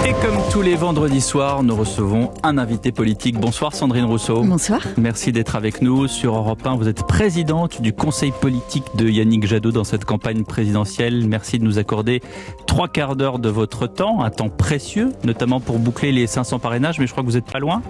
Et comme tous les vendredis soirs, nous recevons un invité politique. Bonsoir Sandrine Rousseau. Bonsoir. Merci d'être avec nous sur Europe 1. Vous êtes présidente du conseil politique de Yannick Jadot dans cette campagne présidentielle. Merci de nous accorder 3/4 d'heure de votre temps, un temps précieux, notamment pour boucler les 500 parrainages, mais je crois que vous n'êtes pas loin.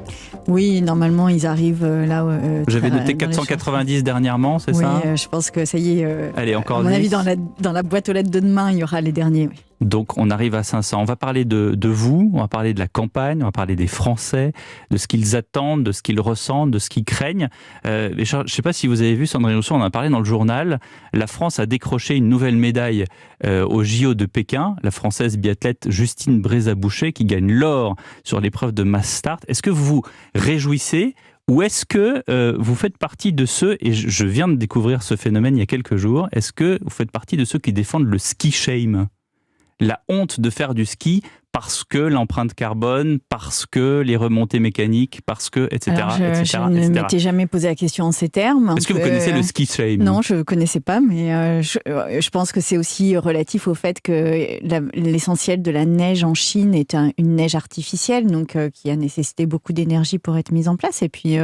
Oui, normalement ils arrivent là. J'avais noté 490 dernièrement, c'est ça? Oui, je pense que ça y est. Allez, encore à mon 10. avis, dans la boîte aux lettres de demain, il y aura les derniers. Oui. Donc on arrive à 500. On va parler de vous, on va parler de la campagne, on va parler des Français, de ce qu'ils attendent, de ce qu'ils ressentent, de ce qu'ils craignent. Je ne sais pas si vous avez vu, Sandrine Rousseau, on en a parlé dans le journal, la France a décroché une nouvelle médaille au JO de Pékin, la Française biathlète Justine Brézaboucher qui gagne l'or sur l'épreuve de mass start. Est-ce que vous vous réjouissez? Ou est-ce que vous faites partie de ceux, et je viens de découvrir ce phénomène il y a quelques jours, est-ce que vous faites partie de ceux qui défendent le ski shame? La honte de faire du ski parce que l'empreinte carbone, parce que les remontées mécaniques, parce que, etc. Alors je ne m'étais jamais posé la question en ces termes. Est-ce que vous connaissez le ski shame? Non, je ne connaissais pas, mais je pense que c'est aussi relatif au fait que l'essentiel de la neige en Chine est une neige artificielle, donc qui a nécessité beaucoup d'énergie pour être mise en place. Et puis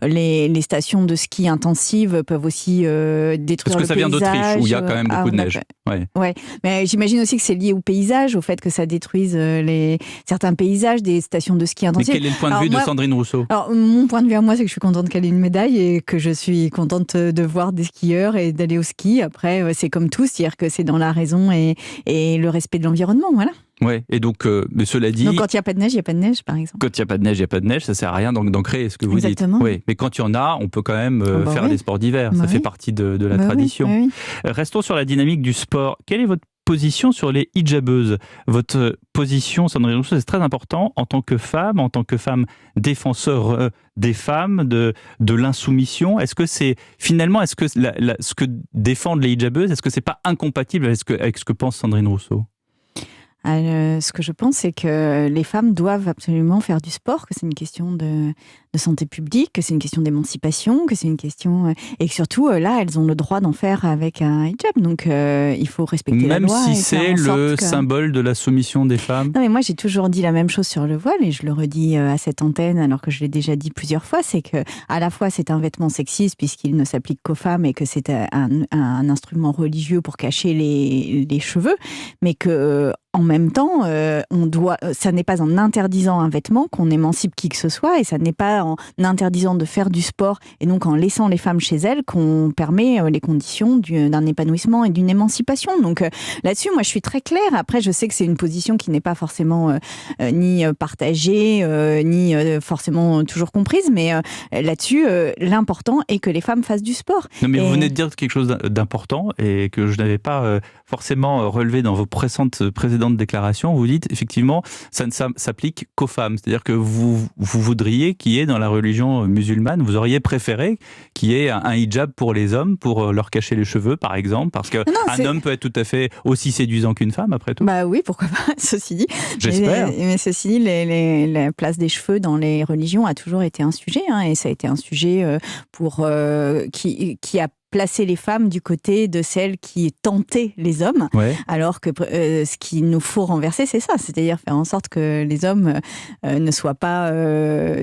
les stations de ski intensives peuvent aussi détruire le paysage. Parce que ça vient d'Autriche, où il y a quand même beaucoup de neige. Ouais. Mais j'imagine aussi que c'est lié au paysage, au fait que ça détruise certains paysages, des stations de ski intensives. Mais quel est le point de vue de Sandrine Rousseau? Alors, mon point de vue à moi, c'est que je suis contente qu'elle ait une médaille et que je suis contente de voir des skieurs et d'aller au ski. Après, c'est comme tout, c'est-à-dire que c'est dans la raison et le respect de l'environnement, voilà. Ouais, et donc, mais cela dit... Donc quand il n'y a pas de neige, par exemple. Quand il n'y a pas de neige, il n'y a pas de neige, ça ne sert à rien d'en créer, ce que vous Exactement. dites. Oui, mais quand il y en a, on peut quand même faire des sports d'hiver, ça fait partie de la tradition. Oui. Restons sur la dynamique du sport. Quelle est votre position sur les hijabeuses? Votre position, Sandrine Rousseau, c'est très important en tant que femme défenseur des femmes, de l'insoumission. Est-ce que c'est finalement, ce que défendent les hijabeuses, est-ce que c'est pas incompatible avec ce que pense Sandrine Rousseau? Ce que je pense, c'est que les femmes doivent absolument faire du sport, que c'est une question de santé publique, que c'est une question d'émancipation, que c'est une question... Et que surtout, là, elles ont le droit d'en faire avec un hijab. Donc, il faut respecter la loi. Même si c'est le symbole de la soumission des femmes. Non, mais moi, j'ai toujours dit la même chose sur le voile, et je le redis à cette antenne, alors que je l'ai déjà dit plusieurs fois, c'est que à la fois, c'est un vêtement sexiste, puisqu'il ne s'applique qu'aux femmes, et que c'est un instrument religieux pour cacher les cheveux, mais que... En même temps, ça n'est pas en interdisant un vêtement qu'on émancipe qui que ce soit, et ça n'est pas en interdisant de faire du sport, et donc en laissant les femmes chez elles, qu'on permet les conditions d'un épanouissement et d'une émancipation. Donc là-dessus, moi, je suis très claire. Après, je sais que c'est une position qui n'est pas forcément ni partagée, ni forcément toujours comprise, mais là-dessus, l'important est que les femmes fassent du sport. Non, mais vous venez de dire quelque chose d'important, et que je n'avais pas forcément relevé dans vos précédentes déclaration, vous dites effectivement ça ne s'applique qu'aux femmes. C'est-à-dire que vous voudriez qu'il y ait dans la religion musulmane, vous auriez préféré qu'il y ait un hijab pour les hommes, pour leur cacher les cheveux par exemple, parce qu'un homme peut être tout à fait aussi séduisant qu'une femme après tout. Bah oui, pourquoi pas, ceci dit. J'espère. Mais ceci dit, la place des cheveux dans les religions a toujours été un sujet, et ça a été un sujet qui a placer les femmes du côté de celles qui tentaient les hommes, alors que ce qu'il nous faut renverser, c'est ça, c'est-à-dire faire en sorte que les hommes ne soient pas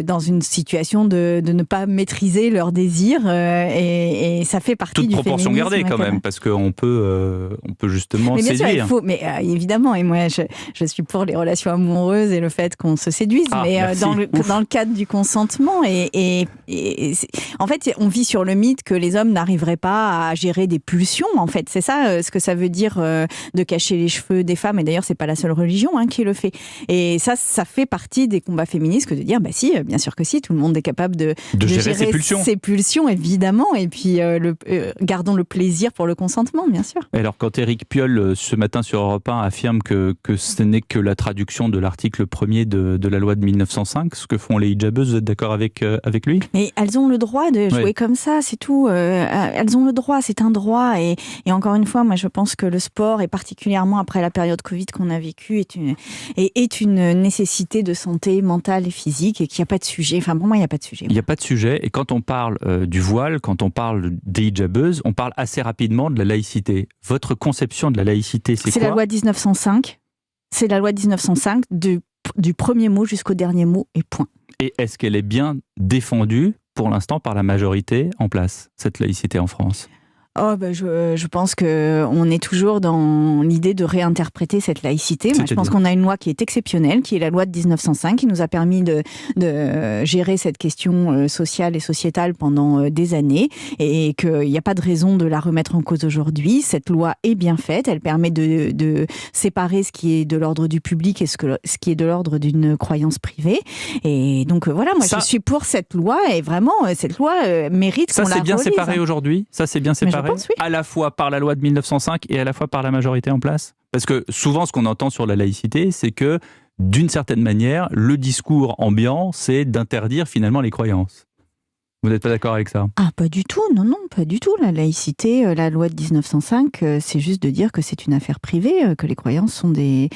dans une situation de ne pas maîtriser leurs désirs, et ça fait partie toute du proportion gardée quand même, parce qu'on peut justement séduire. Mais évidemment, et moi je suis pour les relations amoureuses et le fait qu'on se séduise, mais dans le cadre du consentement, et en fait on vit sur le mythe que les hommes n'arriveraient pas à gérer des pulsions, en fait. C'est ça ce que ça veut dire de cacher les cheveux des femmes, et d'ailleurs c'est pas la seule religion qui le fait. Et ça fait partie des combats féministes, que de dire bah si, bien sûr que si, tout le monde est capable de gérer ses pulsions, évidemment, et puis gardons le plaisir pour le consentement, bien sûr. Alors quand Éric Piolle ce matin sur Europe 1 affirme que ce n'est que la traduction de l'article 1er de la loi de 1905, ce que font les hijabeuses, vous êtes d'accord avec lui? Mais elles ont le droit de jouer comme ça, c'est tout. Elles ont le droit, c'est un droit. Et encore une fois, moi je pense que le sport, et particulièrement après la période Covid qu'on a vécue, est une nécessité de santé mentale et physique, et qu'il n'y a pas de sujet. Enfin, pour moi, il n'y a pas de sujet. Il n'y a pas de sujet. Et quand on parle du voile, quand on parle des hijabeuses, on parle assez rapidement de la laïcité. Votre conception de la laïcité, c'est quoi? C'est la loi 1905. C'est la loi 1905 du premier mot jusqu'au dernier mot et point. Et est-ce qu'elle est bien défendue pour l'instant par la majorité en place, cette laïcité en France ? Je pense qu'on est toujours dans l'idée de réinterpréter cette laïcité. Moi, je pense qu'on a une loi qui est exceptionnelle, qui est la loi de 1905, qui nous a permis de gérer cette question sociale et sociétale pendant des années, et qu'il n'y a pas de raison de la remettre en cause aujourd'hui. Cette loi est bien faite, elle permet de séparer ce qui est de l'ordre du public et ce qui est de l'ordre d'une croyance privée. Et donc voilà, moi je suis pour cette loi, et vraiment cette loi mérite qu'on la relise. Ça c'est bien séparé aujourd'hui ? Ça c'est bien séparé ? Pense, oui. À la fois par la loi de 1905 et à la fois par la majorité en place ? Parce que souvent, ce qu'on entend sur la laïcité, c'est que, d'une certaine manière, le discours ambiant, c'est d'interdire finalement les croyances. Vous n'êtes pas d'accord avec ça ? Ah, pas du tout, non, pas du tout. La laïcité, la loi de 1905, c'est juste de dire que c'est une affaire privée, que les croyances sont des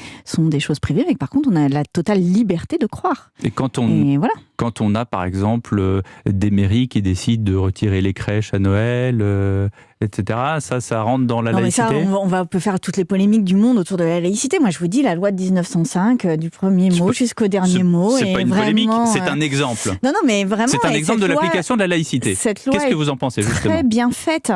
choses privées, mais que par contre, on a la totale liberté de croire. Et quand on a, par exemple, des mairies qui décident de retirer les crèches à Noël, etc., ça rentre dans la laïcité ? Mais ça, on peut faire toutes les polémiques du monde autour de la laïcité. Moi, je vous dis, la loi de 1905, du premier mot jusqu'au dernier mot. C'est pas une polémique, c'est un exemple. Non, mais vraiment. C'est un exemple de l'application de la laïcité. Qu'est-ce que vous en pensez, justement ? Très bien faite.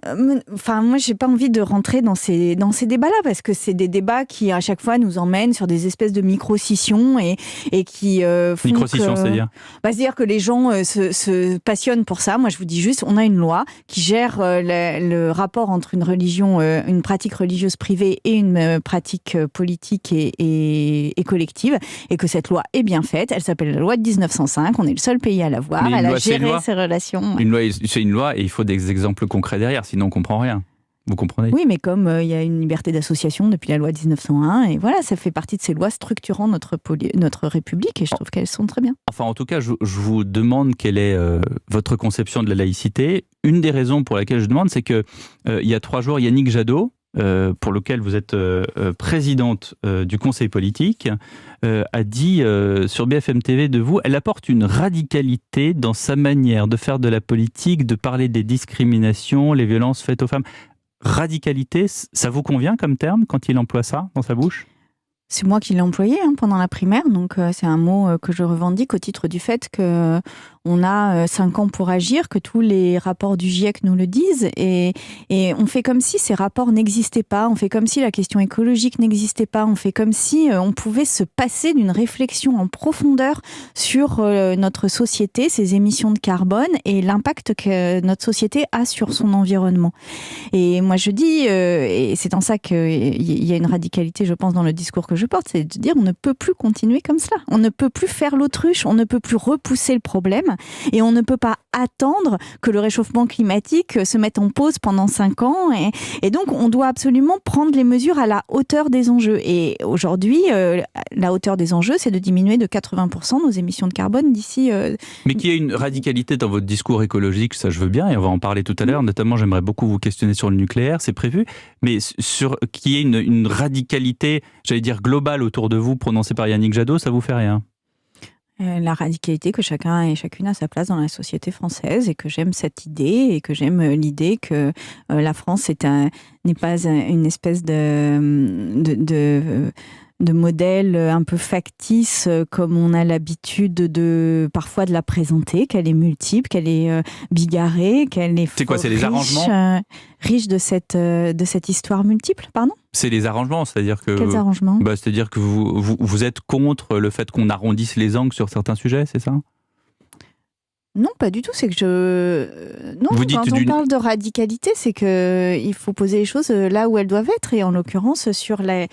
Moi, j'ai pas envie de rentrer dans ces débats-là, parce que c'est des débats qui, à chaque fois, nous emmènent sur des espèces de micro-scissions et qui font micro-scissions, c'est-à-dire ? C'est-à-dire que les gens se passionnent pour ça. Moi, je vous dis juste, on a une loi qui gère le rapport entre une religion, une pratique religieuse privée et une pratique politique et collective, et que cette loi est bien faite. Elle s'appelle la loi de 1905. On est le seul pays à l'avoir. Elle a géré ces relations. Une loi, c'est une loi, et il faut des exemples concrets derrière, sinon on comprend rien. Vous comprenez ? Oui, mais comme il y a une liberté d'association depuis la loi de 1901, et voilà, ça fait partie de ces lois structurant notre République, et je trouve qu'elles sont très bien. Enfin, en tout cas, je vous demande quelle est votre conception de la laïcité. Une des raisons pour laquelle je demande, c'est que il y a 3 jours, Yannick Jadot, pour lequel vous êtes présidente du Conseil politique, a dit sur BFM TV de vous, elle apporte une radicalité dans sa manière de faire de la politique, de parler des discriminations, les violences faites aux femmes. Radicalité, ça vous convient comme terme quand il emploie ça dans sa bouche ? C'est moi qui l'ai employé pendant la primaire, donc c'est un mot que je revendique au titre du fait que on a 5 ans pour agir, que tous les rapports du GIEC nous le disent, et on fait comme si ces rapports n'existaient pas, on fait comme si la question écologique n'existait pas, on fait comme si on pouvait se passer d'une réflexion en profondeur sur notre société, ses émissions de carbone et l'impact que notre société a sur son environnement. Et moi je dis, et c'est en ça qu'il y a une radicalité, je pense, dans le discours que je porte, c'est de dire on ne peut plus continuer comme cela. On ne peut plus faire l'autruche, on ne peut plus repousser le problème, et on ne peut pas attendre que le réchauffement climatique se mette en pause pendant 5 ans. Et donc, on doit absolument prendre les mesures à la hauteur des enjeux. Et aujourd'hui, la hauteur des enjeux, c'est de diminuer de 80% nos émissions de carbone d'ici... Mais qu'il y ait une radicalité dans votre discours écologique, ça je veux bien, et on va en parler tout à l'heure. Notamment, j'aimerais beaucoup vous questionner sur le nucléaire, c'est prévu. Mais qu'il y ait une radicalité, j'allais dire globale autour de vous, prononcée par Yannick Jadot, ça vous fait rien ? La radicalité, que chacun et chacune a sa place dans la société française, et que j'aime cette idée, et que j'aime l'idée que la France n'est pas une espèce de modèle un peu factice comme on a l'habitude parfois de la présenter, qu'elle est multiple, qu'elle est bigarrée, qu'elle est... C'est quoi, c'est les arrangements riche de cette histoire multiple, pardon ? C'est les arrangements, c'est-à-dire que... Quels arrangements ? C'est-à-dire que vous êtes contre le fait qu'on arrondisse les angles sur certains sujets, c'est ça ? Non, pas du tout. C'est que non, quand on parle de radicalité, c'est qu'il faut poser les choses là où elles doivent être. Et en l'occurrence, sur les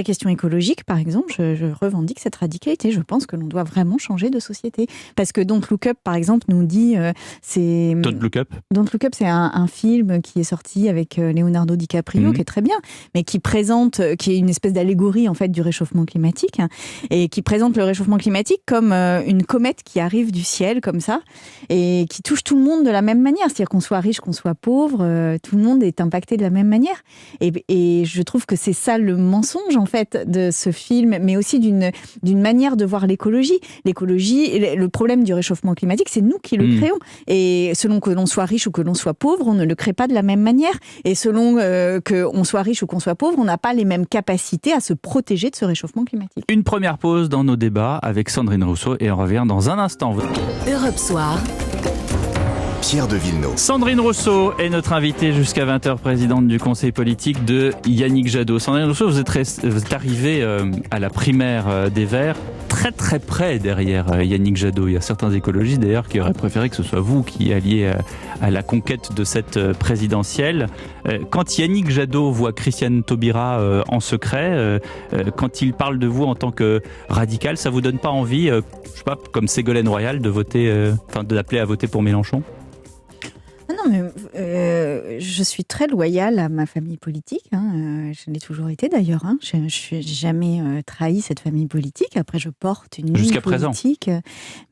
questions écologiques, par exemple, je revendique cette radicalité. Je pense que l'on doit vraiment changer de société. Parce que Don't Look Up, par exemple, nous dit... Don't Look Up ? Don't Look Up, c'est un film qui est sorti avec Leonardo DiCaprio, qui est très bien, mais qui est une espèce d'allégorie, en fait, du réchauffement climatique, et qui présente le réchauffement climatique comme une comète qui arrive du ciel, comme ça, et qui touche tout le monde de la même manière. C'est-à-dire qu'on soit riche, qu'on soit pauvre, tout le monde est impacté de la même manière. Et je trouve que c'est ça le mensonge, en fait, de ce film, mais aussi d'une manière de voir l'écologie. L'écologie, le problème du réchauffement climatique, c'est nous qui le créons. Et selon que l'on soit riche ou que l'on soit pauvre, on ne le crée pas de la même manière. Et selon qu'on soit riche ou qu'on soit pauvre, on n'a pas les mêmes capacités à se protéger de ce réchauffement climatique. Une première pause dans nos débats avec Sandrine Rousseau et on revient dans un instant. Europe Soir. Pierre de Villeneuve. Sandrine Rousseau est notre invitée jusqu'à 20h, présidente du conseil politique de Yannick Jadot. Sandrine Rousseau, vous êtes arrivée à la primaire des Verts très très près derrière Yannick Jadot. Il y a certains écologistes d'ailleurs qui auraient préféré que ce soit vous qui alliez à la conquête de cette présidentielle. Quand Yannick Jadot voit Christiane Taubira en secret, quand il parle de vous en tant que radical, ça vous donne pas envie, je sais pas, comme Ségolène Royal, de voter, d'appeler à voter pour Mélenchon ? Non, mais je suis très loyale à ma famille politique. Je l'ai toujours été d'ailleurs. Je n'ai jamais trahi cette famille politique. Après, je porte une ligne politique,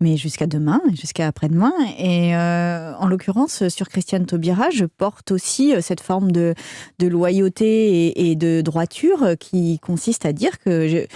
mais jusqu'à demain, jusqu'à après-demain. Et en l'occurrence, sur Christiane Taubira, je porte aussi cette forme de loyauté et de droiture qui consiste à dire que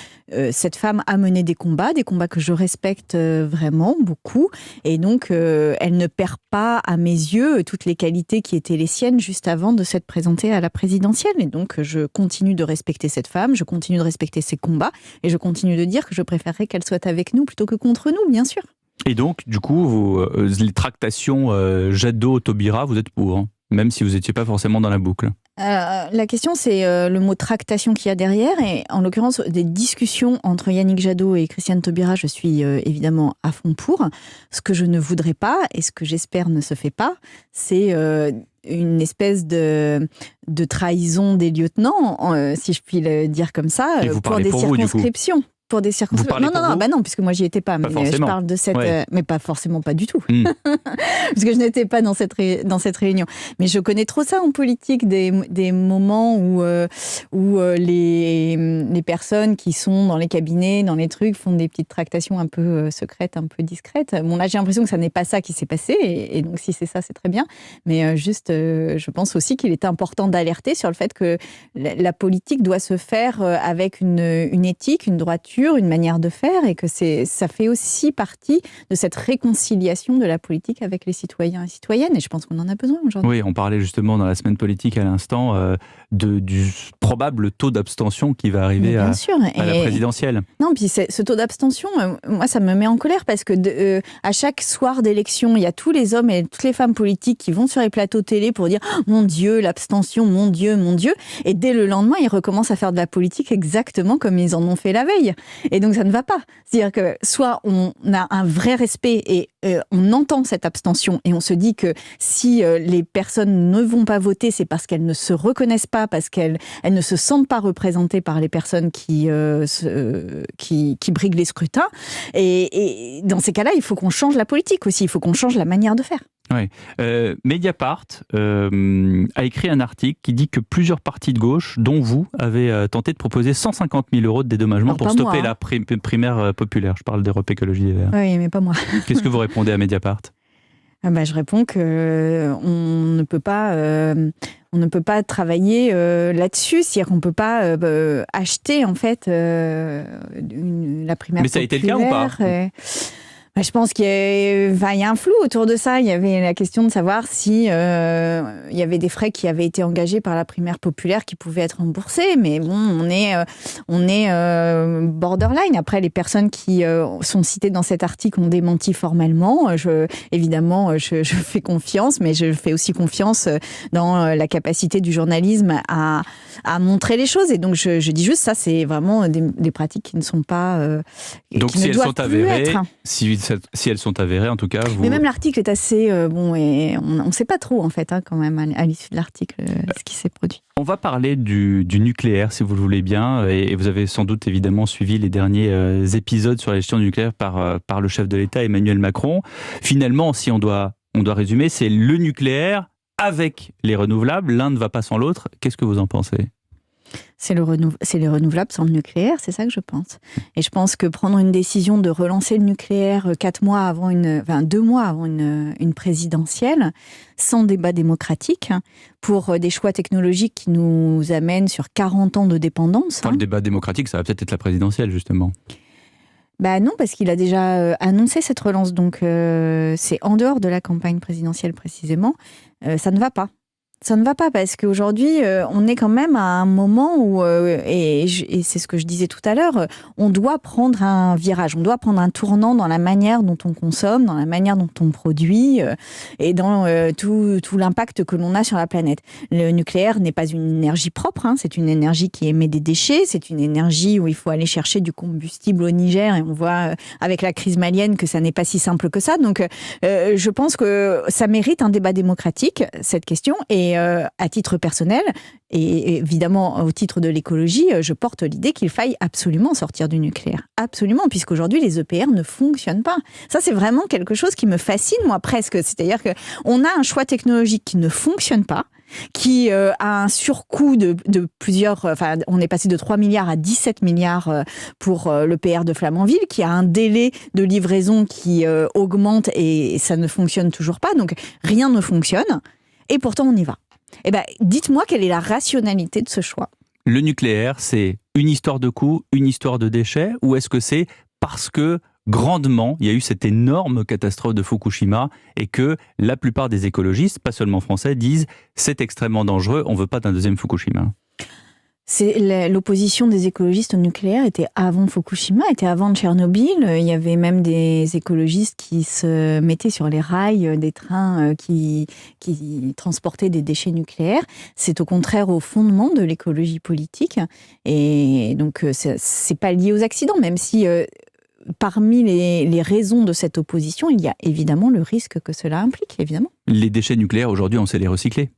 cette femme a mené des combats que je respecte vraiment beaucoup. Et donc, elle ne perd pas, à mes yeux, toutes les qualités qui étaient les siennes juste avant de s'être présentée à la présidentielle. Et donc, je continue de respecter cette femme, je continue de respecter ses combats, et je continue de dire que je préférerais qu'elle soit avec nous plutôt que contre nous, bien sûr. Et donc, du coup, les tractations Jadot-Taubira, vous êtes pour, hein, même si vous n'étiez pas forcément dans la boucle. La question, c'est le mot tractation qu'il y a derrière, et en l'occurrence, des discussions entre Yannick Jadot et Christiane Taubira, je suis évidemment à fond pour. Ce que je ne voudrais pas, et ce que j'espère ne se fait pas, c'est une espèce de trahison des lieutenants, si je puis le dire comme ça, pour des circonscriptions. Pour des circonstances. Non, puisque moi j'y étais pas, mais je parle de cette, mais pas forcément, pas du tout, parce que je n'étais pas dans cette réunion. Mais je connais trop ça en politique, des moments où les personnes qui sont dans les cabinets, dans les trucs, font des petites tractations un peu secrètes, un peu discrètes. Bon, là j'ai l'impression que ça n'est pas ça qui s'est passé, et donc si c'est ça, c'est très bien. Mais je pense aussi qu'il est important d'alerter sur le fait que la politique doit se faire avec une éthique, une droiture, une manière de faire, et que ça fait aussi partie de cette réconciliation de la politique avec les citoyens et citoyennes, et je pense qu'on en a besoin aujourd'hui. Oui, on parlait justement dans la semaine politique à l'instant du probable taux d'abstention qui va arriver à la présidentielle. Non, puis ce taux d'abstention, moi ça me met en colère, parce que à chaque soir d'élection, il y a tous les hommes et toutes les femmes politiques qui vont sur les plateaux télé pour dire « Mon Dieu, l'abstention, mon Dieu », et dès le lendemain, ils recommencent à faire de la politique exactement comme ils en ont fait la veille. Et donc ça ne va pas. C'est-à-dire que soit on a un vrai respect et on entend cette abstention, et on se dit que si les personnes ne vont pas voter, c'est parce qu'elles ne se reconnaissent pas, parce qu'elles ne se sentent pas représentées par les personnes qui briguent les scrutins. Et dans ces cas-là, il faut qu'on change la politique aussi, il faut qu'on change la manière de faire. Oui. Mediapart a écrit un article qui dit que plusieurs partis de gauche, dont vous, avez tenté de proposer 150 000 € de dédommagement pour stopper la primaire populaire. Je parle d'Europe Écologie Les Verts. Oui, mais pas moi. Qu'est-ce que vous répondez à Mediapart ? Je réponds qu'on ne peut pas travailler là-dessus, c'est-à-dire qu'on ne peut pas acheter en fait la primaire populaire. Mais ça a été le cas ou pas ? Je pense qu'il y a un flou autour de ça. Il y avait la question de savoir si il y avait des frais qui avaient été engagés par la primaire populaire qui pouvaient être remboursés. Mais bon, on est borderline. Après, les personnes qui sont citées dans cet article ont démenti formellement. Évidemment, je fais confiance, mais je fais aussi confiance dans la capacité du journalisme à montrer les choses. Et donc, je dis juste ça, c'est vraiment des pratiques qui ne sont pas... donc, si elles sont avérées, si elles sont avérées, en tout cas... Mais même l'article est assez... et on ne sait pas trop, en fait, quand même, à l'issue de l'article, ce qui s'est produit. On va parler du nucléaire, si vous le voulez bien, et vous avez sans doute évidemment suivi les derniers épisodes sur la gestion du nucléaire par le chef de l'État, Emmanuel Macron. Finalement, si on doit résumer, c'est le nucléaire avec les renouvelables, l'un ne va pas sans l'autre. Qu'est-ce que vous en pensez ? C'est les renouvelables sans le nucléaire, c'est ça que je pense. Et je pense que prendre une décision de relancer le nucléaire 2 mois avant une présidentielle, sans débat démocratique, pour des choix technologiques qui nous amènent sur 40 ans de dépendance. Le débat démocratique, ça va peut-être être la présidentielle, justement. Non, parce qu'il a déjà annoncé cette relance, donc c'est en dehors de la campagne présidentielle précisément. Ça ne va pas. Ça ne va pas parce qu'aujourd'hui, on est quand même à un moment où, et c'est ce que je disais tout à l'heure, on doit prendre un virage, on doit prendre un tournant dans la manière dont on consomme, dans la manière dont on produit et dans tout l'impact que l'on a sur la planète. Le nucléaire n'est pas une énergie propre, c'est une énergie qui émet des déchets, c'est une énergie où il faut aller chercher du combustible au Niger et on voit avec la crise malienne que ça n'est pas si simple que ça. Donc je pense que ça mérite un débat démocratique, cette question, et à titre personnel, et évidemment au titre de l'écologie, je porte l'idée qu'il faille absolument sortir du nucléaire. Absolument, puisqu'aujourd'hui les EPR ne fonctionnent pas. Ça, c'est vraiment quelque chose qui me fascine, moi, presque. C'est-à-dire qu'on a un choix technologique qui ne fonctionne pas, qui a un surcoût de plusieurs... Enfin, on est passé de 3 milliards à 17 milliards pour l'EPR de Flamanville, qui a un délai de livraison qui augmente et ça ne fonctionne toujours pas. Donc, rien ne fonctionne. Et pourtant, on y va. Dites-moi quelle est la rationalité de ce choix. Le nucléaire, c'est une histoire de coûts, une histoire de déchets, ou est-ce que c'est parce que grandement, il y a eu cette énorme catastrophe de Fukushima et que la plupart des écologistes, pas seulement français, disent c'est extrêmement dangereux, on ne veut pas d'un deuxième Fukushima? L'opposition des écologistes au nucléaire était avant Fukushima, était avant Tchernobyl. Il y avait même des écologistes qui se mettaient sur les rails des trains qui transportaient des déchets nucléaires. C'est au contraire au fondement de l'écologie politique. Et donc, c'est pas lié aux accidents, même si parmi les raisons de cette opposition, il y a évidemment le risque que cela implique, évidemment. Les déchets nucléaires, aujourd'hui, on sait les recycler.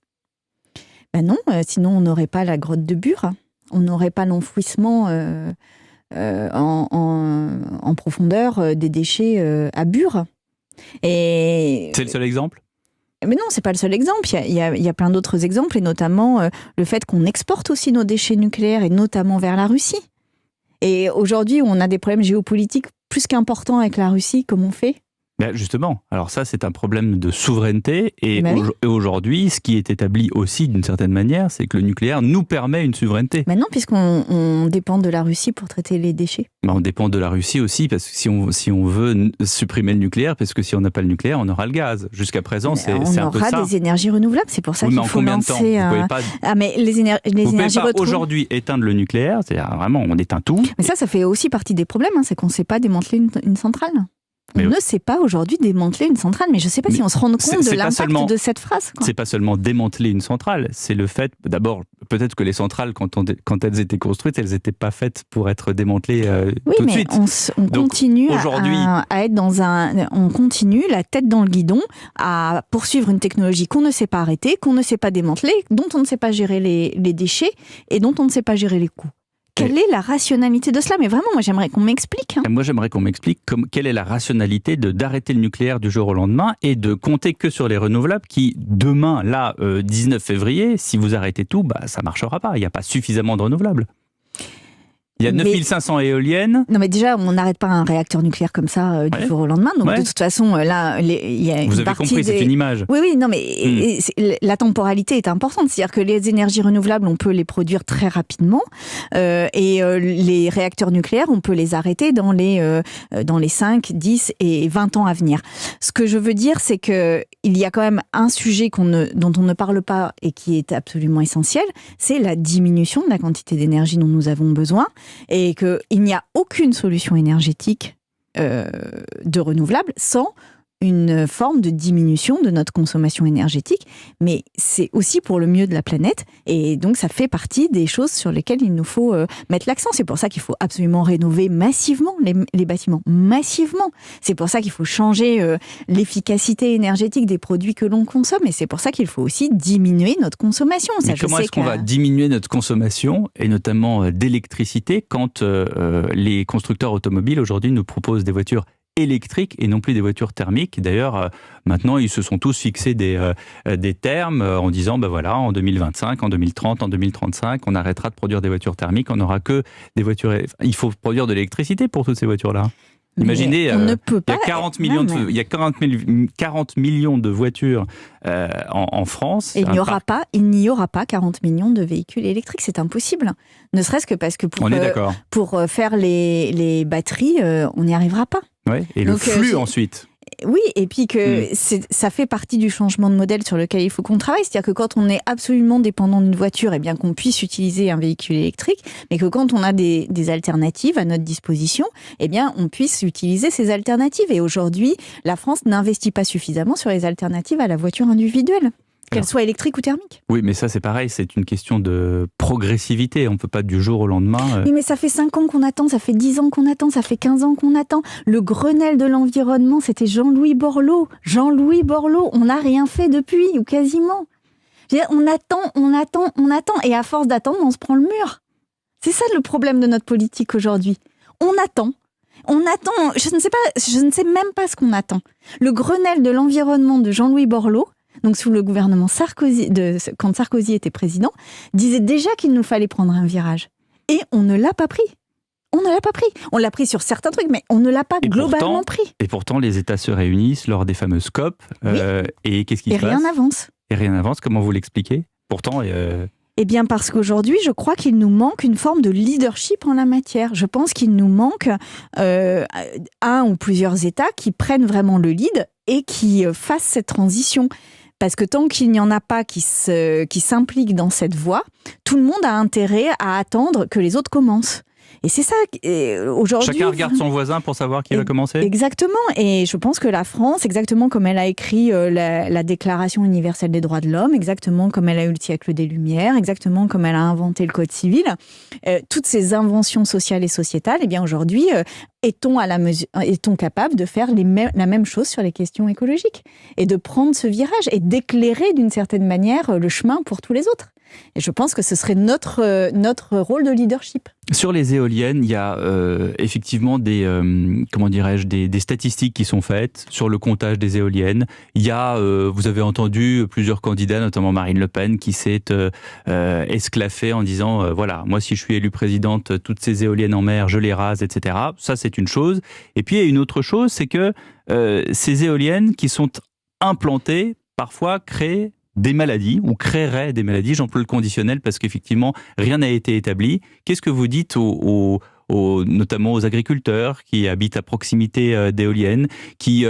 Non, sinon on n'aurait pas la grotte de Bure, on n'aurait pas l'enfouissement en profondeur des déchets à Bure. C'est le seul exemple ? Mais non, c'est pas le seul exemple. Il y a plein d'autres exemples, et notamment le fait qu'on exporte aussi nos déchets nucléaires, et notamment vers la Russie. Et aujourd'hui, on a des problèmes géopolitiques plus qu'importants avec la Russie, comme on fait. Justement, alors ça c'est un problème de souveraineté et Oui. Aujourd'hui ce qui est établi aussi d'une certaine manière, c'est que le nucléaire nous permet une souveraineté. Non, puisqu'on dépend de la Russie pour traiter les déchets. On dépend de la Russie aussi, parce que si on veut supprimer le nucléaire, parce que si on n'a pas le nucléaire, on aura le gaz. Jusqu'à présent, c'est un peu ça. On aura des énergies renouvelables, c'est pour ça qu'il faut lancer... Vous pouvez pas, les énergies renouvelables. Aujourd'hui éteindre le nucléaire, c'est-à-dire vraiment on éteint tout. Mais ça fait aussi partie des problèmes, c'est qu'on ne sait pas démanteler une centrale. On ne sait pas aujourd'hui démanteler une centrale, mais je ne sais pas si on se rend compte de l'impact de cette phrase. C'est pas seulement démanteler une centrale, c'est le fait, d'abord, peut-être que les centrales, quand elles étaient construites, elles n'étaient pas faites pour être démantelées tout de suite. On continue à être on continue la tête dans le guidon, à poursuivre une technologie qu'on ne sait pas arrêter, qu'on ne sait pas démanteler, dont on ne sait pas gérer les déchets et dont on ne sait pas gérer les coûts. Quelle est la rationalité de cela? Mais vraiment, moi, j'aimerais qu'on m'explique. Moi, j'aimerais qu'on m'explique quelle est la rationalité d'arrêter le nucléaire du jour au lendemain et de compter que sur les renouvelables qui, demain, 19 février, si vous arrêtez tout, ça ne marchera pas. Il n'y a pas suffisamment de renouvelables. Il y a 9500 éoliennes. Non, mais déjà, on n'arrête pas un réacteur nucléaire comme ça du jour au lendemain. Donc, de toute façon, là, il y a une Vous avez compris, c'est une image. Oui, non, mais la temporalité est importante. C'est-à-dire que les énergies renouvelables, on peut les produire très rapidement. Et les réacteurs nucléaires, on peut les arrêter dans les 5, 10 et 20 ans à venir. Ce que je veux dire, c'est qu'il y a quand même un sujet dont on ne parle pas et qui est absolument essentiel, c'est la diminution de la quantité d'énergie dont nous avons besoin. Et qu'il n'y a aucune solution énergétique de renouvelable sans une forme de diminution de notre consommation énergétique, mais c'est aussi pour le mieux de la planète, et donc ça fait partie des choses sur lesquelles il nous faut mettre l'accent. C'est pour ça qu'il faut absolument rénover massivement les bâtiments, massivement. C'est pour ça qu'il faut changer l'efficacité énergétique des produits que l'on consomme, et c'est pour ça qu'il faut aussi diminuer notre consommation. Mais comment est-ce qu'on va diminuer notre consommation, et notamment d'électricité, quand les constructeurs automobiles aujourd'hui nous proposent des voitures électriques et non plus des voitures thermiques. D'ailleurs, maintenant, ils se sont tous fixés des termes en disant, voilà, en 2025, en 2030, en 2035, on arrêtera de produire des voitures thermiques, on n'aura que des voitures... Il faut produire de l'électricité pour toutes ces voitures-là. Imaginez, on ne peut pas, il y a 40 millions de voitures en France. Et il n'y aura pas 40 millions de véhicules électriques, c'est impossible. Ne serait-ce que parce que pour faire les batteries, on n'y arrivera pas. Ouais, et donc, le flux ensuite. Oui, et puis que ça fait partie du changement de modèle sur lequel il faut qu'on travaille. C'est-à-dire que quand on est absolument dépendant d'une voiture, eh bien qu'on puisse utiliser un véhicule électrique, mais que quand on a des alternatives à notre disposition, eh bien on puisse utiliser ces alternatives. Et aujourd'hui, la France n'investit pas suffisamment sur les alternatives à la voiture individuelle. Qu'elle soit électrique ou thermique. Oui, mais ça c'est pareil, c'est une question de progressivité. On ne peut pas du jour au lendemain... Oui, mais ça fait 5 ans qu'on attend, ça fait 10 ans qu'on attend, ça fait 15 ans qu'on attend. Le Grenelle de l'environnement, c'était Jean-Louis Borloo. Jean-Louis Borloo, on n'a rien fait depuis, ou quasiment. Je veux dire, on attend. Et à force d'attendre, on se prend le mur. C'est ça le problème de notre politique aujourd'hui. On attend, je ne sais même pas ce qu'on attend. Le Grenelle de l'environnement de Jean-Louis Borloo, donc sous le gouvernement Sarkozy, quand Sarkozy était président, disait déjà qu'il nous fallait prendre un virage. Et on ne l'a pas pris. On l'a pris sur certains trucs, mais on ne l'a pas globalement pris. Et pourtant, les États se réunissent lors des fameuses COP. Et qu'est-ce qui se passe ? Et rien n'avance. Comment vous l'expliquez ? Pourtant... Eh bien parce qu'aujourd'hui, je crois qu'il nous manque une forme de leadership en la matière. Je pense qu'il nous manque un ou plusieurs États qui prennent vraiment le lead et qui fassent cette transition. Parce que tant qu'il n'y en a pas qui s'impliquent dans cette voie, tout le monde a intérêt à attendre que les autres commencent. Et c'est ça, aujourd'hui... Chacun regarde son voisin pour savoir qui va commencer ? Exactement, et je pense que la France, exactement comme elle a écrit la Déclaration universelle des droits de l'homme, exactement comme elle a eu le siècle des Lumières, exactement comme elle a inventé le Code civil, toutes ces inventions sociales et sociétales, eh bien aujourd'hui, est-on capable de faire la même chose sur les questions écologiques et de prendre ce virage et d'éclairer d'une certaine manière le chemin pour tous les autres. Et je pense que ce serait notre rôle de leadership. Sur les éoliennes, il y a effectivement des statistiques qui sont faites sur le comptage des éoliennes. Il y a, vous avez entendu plusieurs candidats, notamment Marine Le Pen, qui s'est esclaffée en disant voilà, moi si je suis élue présidente, toutes ces éoliennes en mer, je les rase, etc. Ça, c'est une chose. Et puis il y a une autre chose, c'est que ces éoliennes qui sont implantées, parfois créent des maladies ou créeraient des maladies. J'emploie le conditionnel parce qu'effectivement, rien n'a été établi. Qu'est-ce que vous dites notamment aux agriculteurs qui habitent à proximité d'éoliennes, qui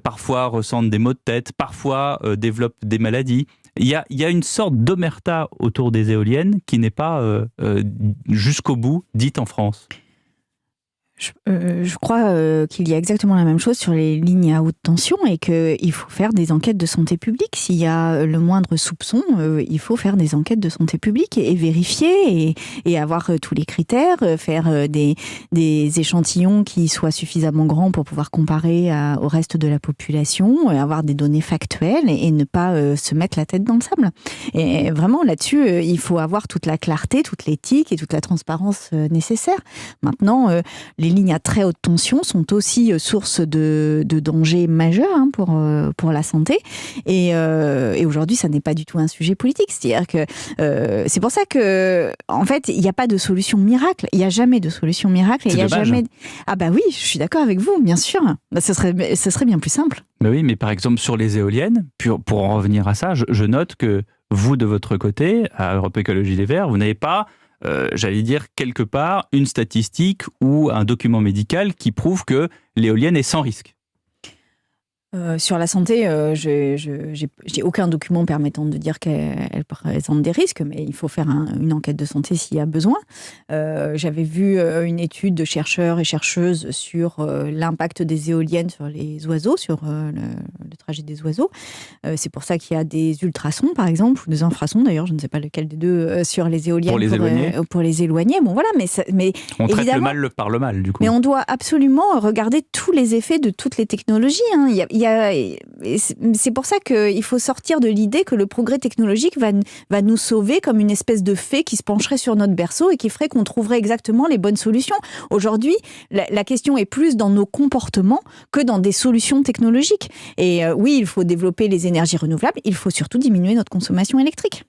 parfois ressentent des maux de tête, parfois développent des maladies? Il y a une sorte d'omerta autour des éoliennes qui n'est pas jusqu'au bout dite en France. Je crois qu'il y a exactement la même chose sur les lignes à haute tension et qu'il faut faire des enquêtes de santé publique. S'il y a le moindre soupçon, il faut faire des enquêtes de santé publique et vérifier et avoir tous les critères, faire des échantillons qui soient suffisamment grands pour pouvoir comparer au reste de la population, avoir des données factuelles et ne pas se mettre la tête dans le sable. Et vraiment là-dessus, il faut avoir toute la clarté, toute l'éthique et toute la transparence nécessaire. Maintenant, les lignes à très haute tension sont aussi source de dangers majeurs pour la santé. Et aujourd'hui, ça n'est pas du tout un sujet politique. C'est-à-dire que c'est pour ça que, en fait, il n'y a pas de solution miracle. Il n'y a jamais de solution miracle. C'est dommage. Jamais... Ah bah oui, je suis d'accord avec vous, bien sûr. Bah, ce serait bien plus simple. Mais oui, mais par exemple sur les éoliennes, pour en revenir à ça, je note que vous, de votre côté, à Europe Écologie Les Verts, vous n'avez pas j'allais dire quelque part, une statistique ou un document médical qui prouve que l'éolienne est sans risque. Sur la santé, j'ai aucun document permettant de dire qu'elle présente des risques, mais il faut faire une enquête de santé s'il y a besoin. J'avais vu une étude de chercheurs et chercheuses sur l'impact des éoliennes sur les oiseaux, sur le trajet des oiseaux. C'est pour ça qu'il y a des ultrasons, par exemple, ou des infrasons, d'ailleurs, je ne sais pas lequel des deux, sur les éoliennes. Pour les éloigner. Bon, voilà, mais on traite le mal par le mal, du coup. Mais on doit absolument regarder tous les effets de toutes les technologies. Hein. C'est pour ça qu'il faut sortir de l'idée que le progrès technologique va nous sauver comme une espèce de fée qui se pencherait sur notre berceau et qui ferait qu'on trouverait exactement les bonnes solutions. Aujourd'hui, la question est plus dans nos comportements que dans des solutions technologiques. Et oui, il faut développer les énergies renouvelables, il faut surtout diminuer notre consommation électrique.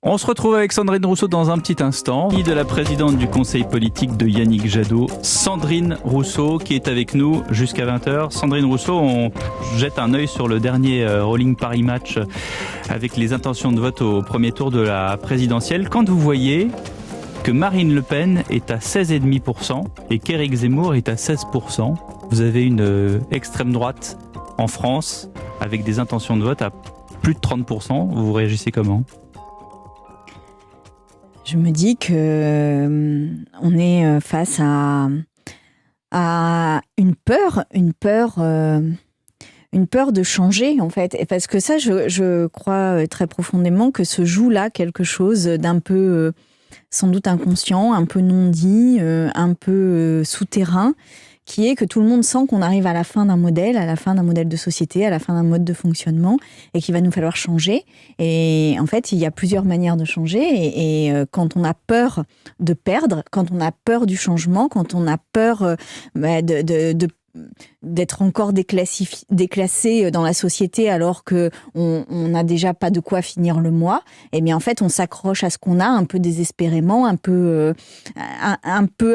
On se retrouve avec Sandrine Rousseau dans un petit instant. De la présidente du conseil politique de Yannick Jadot, Sandrine Rousseau, qui est avec nous jusqu'à 20h. Sandrine Rousseau, on jette un œil sur le dernier Rolling Paris Match avec les intentions de vote au premier tour de la présidentielle. Quand vous voyez que Marine Le Pen est à 16,5% et qu'Éric Zemmour est à 16%, vous avez une extrême droite en France avec des intentions de vote à plus de 30%. Vous réagissez comment ? Je me dis que on est face à une peur de changer, en fait. Et parce que ça, je crois très profondément que se joue là quelque chose d'un peu sans doute inconscient, un peu non dit, un peu souterrain, qui est que tout le monde sent qu'on arrive à la fin d'un modèle de société, à la fin d'un mode de fonctionnement, et qu'il va nous falloir changer. Et en fait, il y a plusieurs manières de changer. Et quand on a peur de perdre, quand on a peur du changement, quand on a peur d'être encore déclassé dans la société alors que on n'a déjà pas de quoi finir le mois, et bien en fait on s'accroche à ce qu'on a un peu désespérément, un peu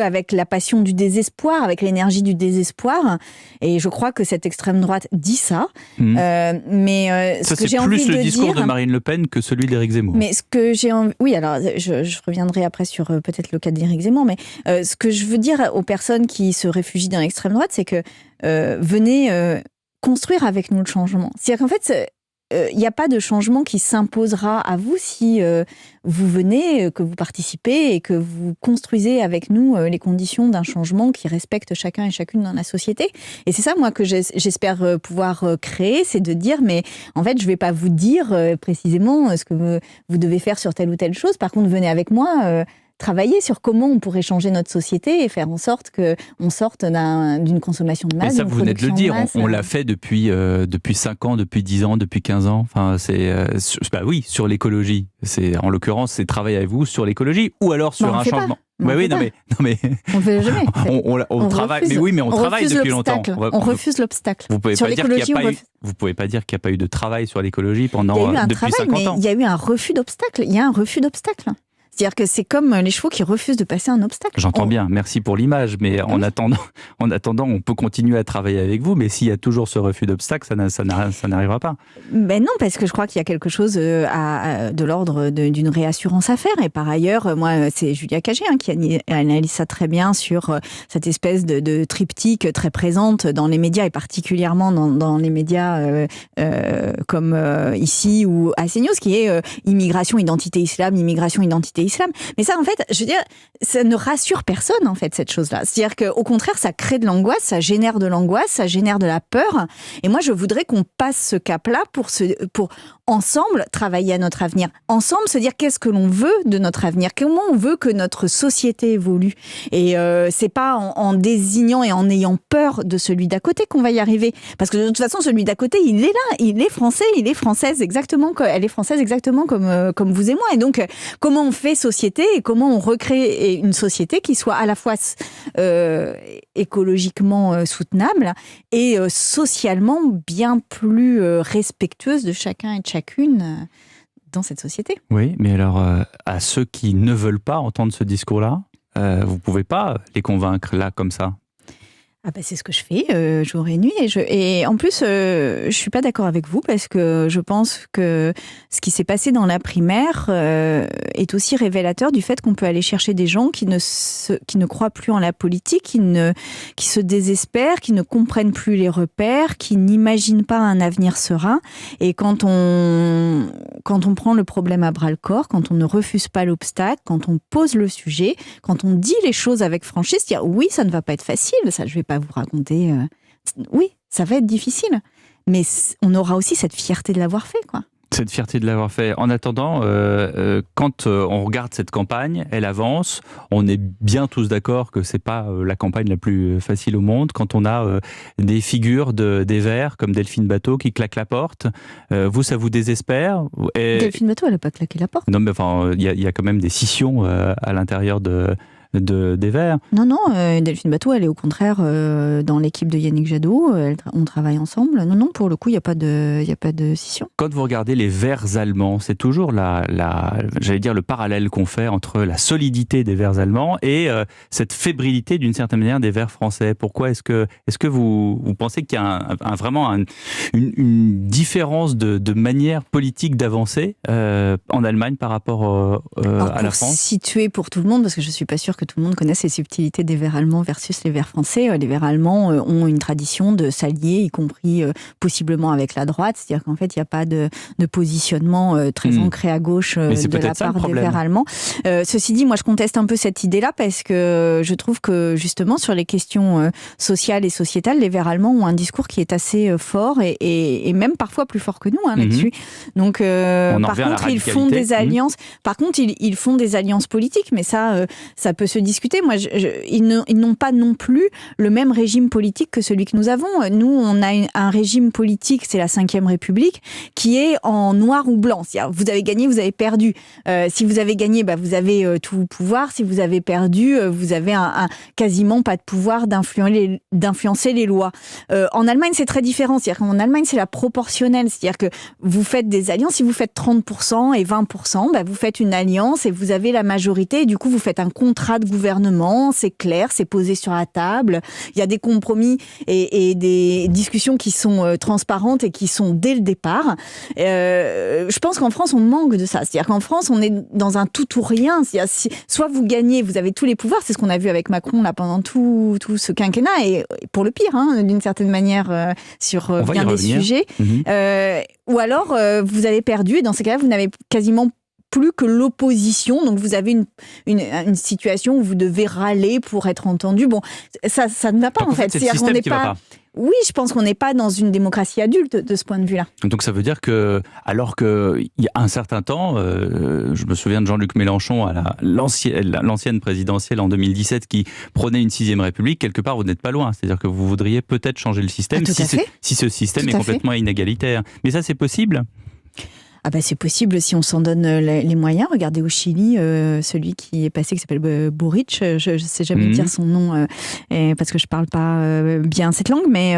avec la passion du désespoir, avec l'énergie du désespoir. Et je crois que cette extrême droite dit ça. Mais ça, ce que j'ai c'est envie plus de le discours dire, de Marine Le Pen que celui d'Éric Zemmour. Mais ce que j'ai envie, oui, alors je reviendrai après sur peut-être le cas d'Éric Zemmour, mais ce que je veux dire aux personnes qui se réfugient dans l'extrême droite, c'est que venez construire avec nous le changement. C'est-à-dire qu'en fait, il n'y a pas de changement qui s'imposera à vous si vous venez, que vous participez et que vous construisez avec nous les conditions d'un changement qui respecte chacun et chacune dans la société. Et c'est ça, moi, que j'espère pouvoir créer, c'est de dire, mais en fait, je ne vais pas vous dire précisément ce que vous devez faire sur telle ou telle chose. Par contre, venez avec moi travailler sur comment on pourrait changer notre société et faire en sorte qu'on sorte d'une consommation de masse. Mais ça, vous venez de le dire, on l'a fait depuis 5 ans, depuis 10 ans, depuis 15 ans. Enfin, oui, sur l'écologie. En l'occurrence, c'est travailler avec vous sur l'écologie ou alors sur un changement. Oui, non mais on ne fait jamais. on travaille, refuse, mais oui, mais on travaille depuis longtemps. On refuse l'obstacle. Vous pouvez pas dire qu'il n'y a pas eu de travail sur l'écologie depuis 50 ans. Il y a eu un refus d'obstacle. Il y a un refus d'obstacle. C'est-à-dire que c'est comme les chevaux qui refusent de passer un obstacle. J'entends bien, merci pour l'image, mais en attendant, on peut continuer à travailler avec vous, mais s'il y a toujours ce refus d'obstacle, ça n'arrivera pas. Ben non, parce que je crois qu'il y a quelque chose de l'ordre d'une réassurance à faire. Et par ailleurs, moi, c'est Julia Cagé qui analyse ça très bien sur cette espèce de triptyque très présente dans les médias, et particulièrement dans les médias comme ici ou à CNews, qui est immigration, identité islam, immigration, identité islam. Mais ça, en fait, je veux dire, ça ne rassure personne, en fait, cette chose-là. C'est-à-dire qu'au contraire, ça crée de l'angoisse, ça génère de l'angoisse, ça génère de la peur. Et moi, je voudrais qu'on passe ce cap-là pour ensemble travailler à notre avenir. Ensemble, se dire qu'est-ce que l'on veut de notre avenir, comment on veut que notre société évolue. Et c'est pas en désignant et en ayant peur de celui d'à côté qu'on va y arriver. Parce que de toute façon, celui d'à côté, il est là, il est français, il est française exactement, elle est française exactement comme vous et moi. Et donc, comment on fait société et comment on recrée une société qui soit à la fois écologiquement soutenable et socialement bien plus respectueuse de chacun et de chacune dans cette société. Oui, mais alors à ceux qui ne veulent pas entendre ce discours-là, vous ne pouvez pas les convaincre là comme ça? C'est ce que je fais jour et nuit. Et en plus, je suis pas d'accord avec vous parce que je pense que ce qui s'est passé dans la primaire est aussi révélateur du fait qu'on peut aller chercher des gens qui ne croient plus en la politique, qui se désespèrent, qui ne comprennent plus les repères, qui n'imaginent pas un avenir serein. Et quand on prend le problème à bras-le-corps, quand on ne refuse pas l'obstacle, quand on pose le sujet, quand on dit les choses avec franchise, dire oui, ça ne va pas être facile, ça je vais pas vous raconter. Oui, ça va être difficile. mais on aura aussi cette fierté de l'avoir fait, quoi. Cette fierté de l'avoir fait. En attendant, quand on regarde cette campagne, elle avance. On est bien tous d'accord que c'est pas la campagne la plus facile au monde. Quand on a des figures des Verts comme Delphine Batho qui claquent la porte, vous, ça vous désespère? Delphine Batho, elle n'a pas claqué la porte. Non, mais enfin, il y a quand même des scissions à l'intérieur des Verts. Non, Delphine Batho, elle est au contraire dans l'équipe de Yannick Jadot. On travaille ensemble. Non, pour le coup, il n'y a pas de scission. Quand vous regardez les Verts allemands, c'est toujours j'allais dire le parallèle qu'on fait entre la solidité des Verts allemands et cette fébrilité d'une certaine manière des Verts français. Pourquoi est-ce que vous pensez qu'il y a vraiment une différence de manière politique d'avancer en Allemagne par rapport à la France? Pour situer pour tout le monde, parce que je ne suis pas sûre que tout le monde connaisse les subtilités des Verts allemands versus les Verts français. Les Verts allemands ont une tradition de s'allier, y compris possiblement avec la droite. C'est-à-dire qu'en fait, il n'y a pas de positionnement très ancré à gauche de la part des Verts allemands. Ceci dit, moi, je conteste un peu cette idée-là parce que je trouve que, justement, sur les questions sociales et sociétales, les Verts allemands ont un discours qui est assez fort et même parfois plus fort que nous là-dessus. Donc, par contre, ils font des alliances. Par contre, ils font des alliances politiques, mais ça peut se discuter. Moi, ils n'ont pas non plus le même régime politique que celui que nous avons. Nous, on a un régime politique, c'est la Ve République, qui est en noir ou blanc. C'est-à-dire, vous avez gagné, vous avez perdu. Si vous avez gagné, vous avez tout le pouvoir. Si vous avez perdu, vous avez quasiment pas de pouvoir d'influencer les lois. En Allemagne, c'est très différent. C'est-à-dire qu'en Allemagne, c'est la proportionnelle. C'est-à-dire que vous faites des alliances. Si vous faites 30% et 20%, vous faites une alliance et vous avez la majorité. Et du coup, vous faites un contrat de gouvernement, c'est clair, c'est posé sur la table, il y a des compromis et des discussions qui sont transparentes et qui sont dès le départ. Je pense qu'en France, on manque de ça. C'est-à-dire qu'en France, on est dans un tout ou rien. Soit vous gagnez, vous avez tous les pouvoirs, c'est ce qu'on a vu avec Macron là, pendant tout ce quinquennat, et pour le pire, d'une certaine manière, sur bien des sujets. Ou alors, vous avez perdu, et dans ces cas-là, vous n'avez quasiment plus que l'opposition, donc vous avez une situation où vous devez râler pour être entendu. Bon, ça ne va pas, donc, en fait. C'est le système qui va pas. Oui, je pense qu'on n'est pas dans une démocratie adulte de ce point de vue-là. Donc ça veut dire que, alors qu'il y a un certain temps, je me souviens de Jean-Luc Mélenchon à l'ancienne présidentielle en 2017 qui prônait une 6e République, quelque part vous n'êtes pas loin. C'est-à-dire que vous voudriez peut-être changer le système si ce système est complètement inégalitaire. Mais ça, c'est possible ? C'est possible si on s'en donne les moyens. Regardez au Chili, celui qui est passé, qui s'appelle Boric, je ne sais jamais dire son nom parce que je ne parle pas bien cette langue, mais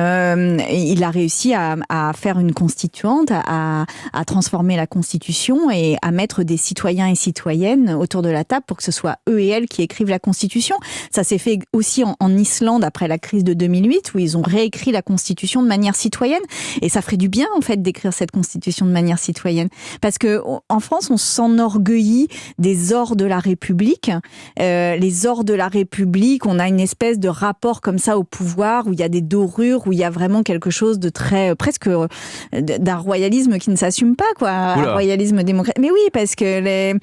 il a réussi à faire une constituante, à transformer la Constitution et à mettre des citoyens et citoyennes autour de la table pour que ce soit eux et elles qui écrivent la Constitution. Ça s'est fait aussi en Islande après la crise de 2008, où ils ont réécrit la Constitution de manière citoyenne. Et ça ferait du bien, en fait, d'écrire cette Constitution de manière citoyenne. Parce que en France, on s'enorgueillit des ors de la République. Les ors de la République, on a une espèce de rapport comme ça au pouvoir, où il y a des dorures, où il y a vraiment quelque chose de très, presque d'un royalisme qui ne s'assume pas, quoi. Un royalisme démocratique. Mais oui, parce que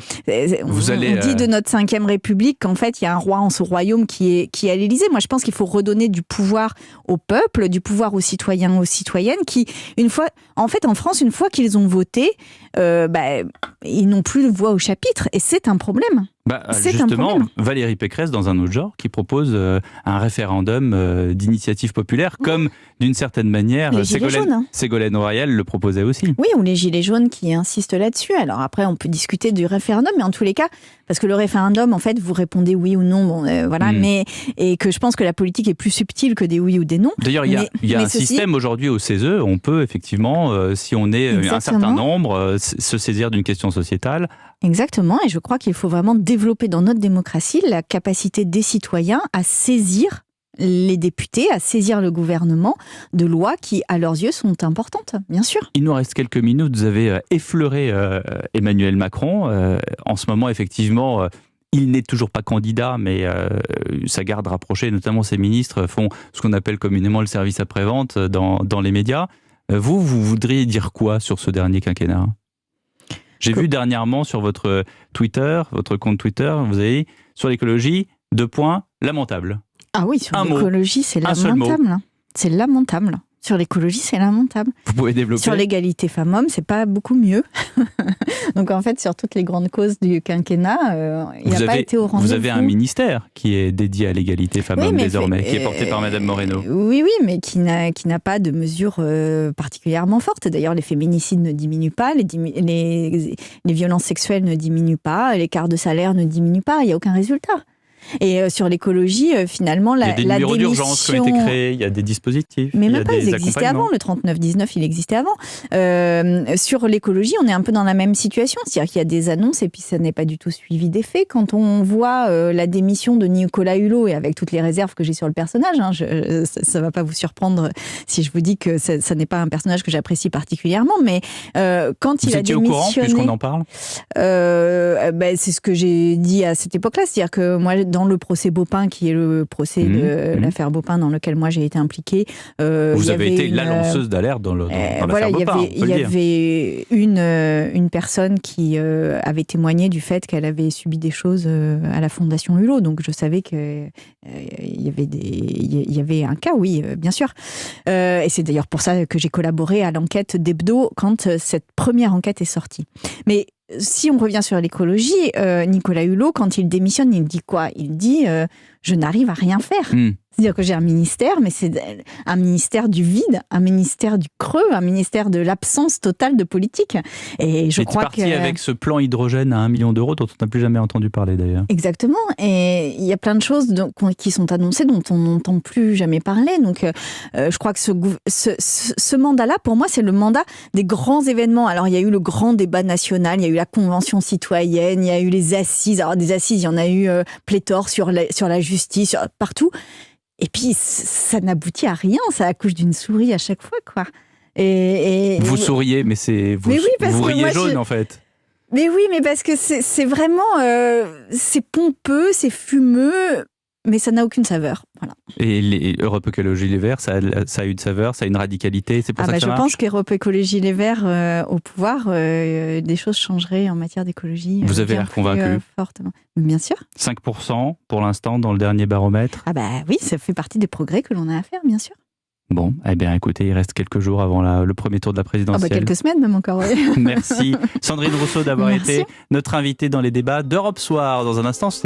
on dit de notre 5e République qu'en fait, il y a un roi en ce royaume qui est à l'Élysée. Moi, je pense qu'il faut redonner du pouvoir au peuple, du pouvoir aux citoyens, aux citoyennes, qui, en France, une fois qu'ils ont voté, ils n'ont plus de voix au chapitre, et c'est un problème. Justement, Valérie Pécresse, dans un autre genre, qui propose un référendum d'initiative populaire, comme d'une certaine manière Ségolène Royal le proposait aussi. Oui, ou les Gilets jaunes qui insistent là-dessus. Alors après, on peut discuter du référendum, mais en tous les cas, parce que le référendum, en fait, vous répondez oui ou non, et que je pense que la politique est plus subtile que des oui ou des non. D'ailleurs, il y a un système aujourd'hui au CESE, on peut effectivement, si on est un certain nombre, se saisir d'une question sociétale. Exactement, et je crois qu'il faut vraiment développer dans notre démocratie la capacité des citoyens à saisir les députés, à saisir le gouvernement de lois qui, à leurs yeux, sont importantes, bien sûr. Il nous reste quelques minutes, vous avez effleuré Emmanuel Macron. En ce moment, effectivement, il n'est toujours pas candidat, mais sa garde rapprochée, notamment ses ministres, font ce qu'on appelle communément le service après-vente dans les médias. Vous voudriez dire quoi sur ce dernier quinquennat ? J'ai vu dernièrement sur votre compte Twitter, vous avez dit, sur l'écologie, 2 points, lamentable. Ah oui, sur l'écologie, c'est lamentable. C'est lamentable. Sur l'écologie, c'est lamentable. Vous pouvez développer? Sur l'égalité femmes-hommes, c'est pas beaucoup mieux. Donc en fait, sur toutes les grandes causes du quinquennat, il n'a pas été au rendez-vous. Vous avez un ministère qui est dédié à l'égalité femmes-hommes désormais, qui est porté par Madame Moreno. Oui, mais qui n'a pas de mesures particulièrement fortes. D'ailleurs, les féminicides ne diminuent pas, les violences sexuelles ne diminuent pas, l'écart de salaire ne diminue pas, il n'y a aucun résultat. Et sur l'écologie, finalement, la démission... Il y a des numéros d'urgence qui ont été créés, il y a des dispositifs, mais même pas, ils existaient avant. Le 3919, il existait avant. Sur l'écologie, on est un peu dans la même situation. C'est-à-dire qu'il y a des annonces et puis ça n'est pas du tout suivi des faits. Quand on voit la démission de Nicolas Hulot, et avec toutes les réserves que j'ai sur le personnage, ça ne va pas vous surprendre si je vous dis que ça n'est pas un personnage que j'apprécie particulièrement, mais quand il a démissionné... Vous étiez au courant, puisqu'on en parle? C'est ce que j'ai dit à cette époque-là. C'est-à-dire que moi, dans le procès Beaupin, qui est le procès de l'affaire Beaupin dans lequel moi j'ai été impliquée. Vous avez été la lanceuse d'alerte dans l'affaire Beaupin. Il y avait une personne qui avait témoigné du fait qu'elle avait subi des choses à la Fondation Hulot. Donc je savais qu'il y avait un cas, oui, bien sûr. Et c'est d'ailleurs pour ça que j'ai collaboré à l'enquête d'Hebdo quand cette première enquête est sortie. Mais si on revient sur l'écologie, Nicolas Hulot, quand il démissionne, il dit quoi? Il dit je n'arrive à rien faire. C'est-à-dire que j'ai un ministère, mais c'est un ministère du vide, un ministère du creux, un ministère de l'absence totale de politique. Et je crois que... avec ce plan hydrogène à 1 million d'euros dont on n'a plus jamais entendu parler d'ailleurs. Exactement. Et il y a plein de choses qui sont annoncées dont on n'entend plus jamais parler. Donc je crois que ce mandat-là, pour moi, c'est le mandat des grands événements. Alors il y a eu le grand débat national, il y a eu la Convention citoyenne, il y a eu les assises. Alors des assises, il y en a eu pléthore sur la justice, partout. Et puis, ça n'aboutit à rien, ça accouche d'une souris à chaque fois, quoi. Vous souriez, mais vous riez jaune, en fait. Mais oui, mais parce que c'est vraiment... c'est pompeux, c'est fumeux, mais ça n'a aucune saveur. Voilà. Et Europe Écologie Les Verts, ça a eu de saveur, ça a une radicalité, c'est pour ça que ça marche? Je pense qu'Europe Écologie Les Verts, au pouvoir, des choses changeraient en matière d'écologie. Vous avez l'air convaincu? Fortement. Bien sûr. 5% pour l'instant dans le dernier baromètre? Oui, ça fait partie des progrès que l'on a à faire, bien sûr. Bon, eh bien écoutez, il reste quelques jours avant le premier tour de la présidentielle. Quelques semaines même encore. Oui. Merci Sandrine Rousseau d'avoir été notre invitée dans les débats d'Europe Soir. Dans un instant,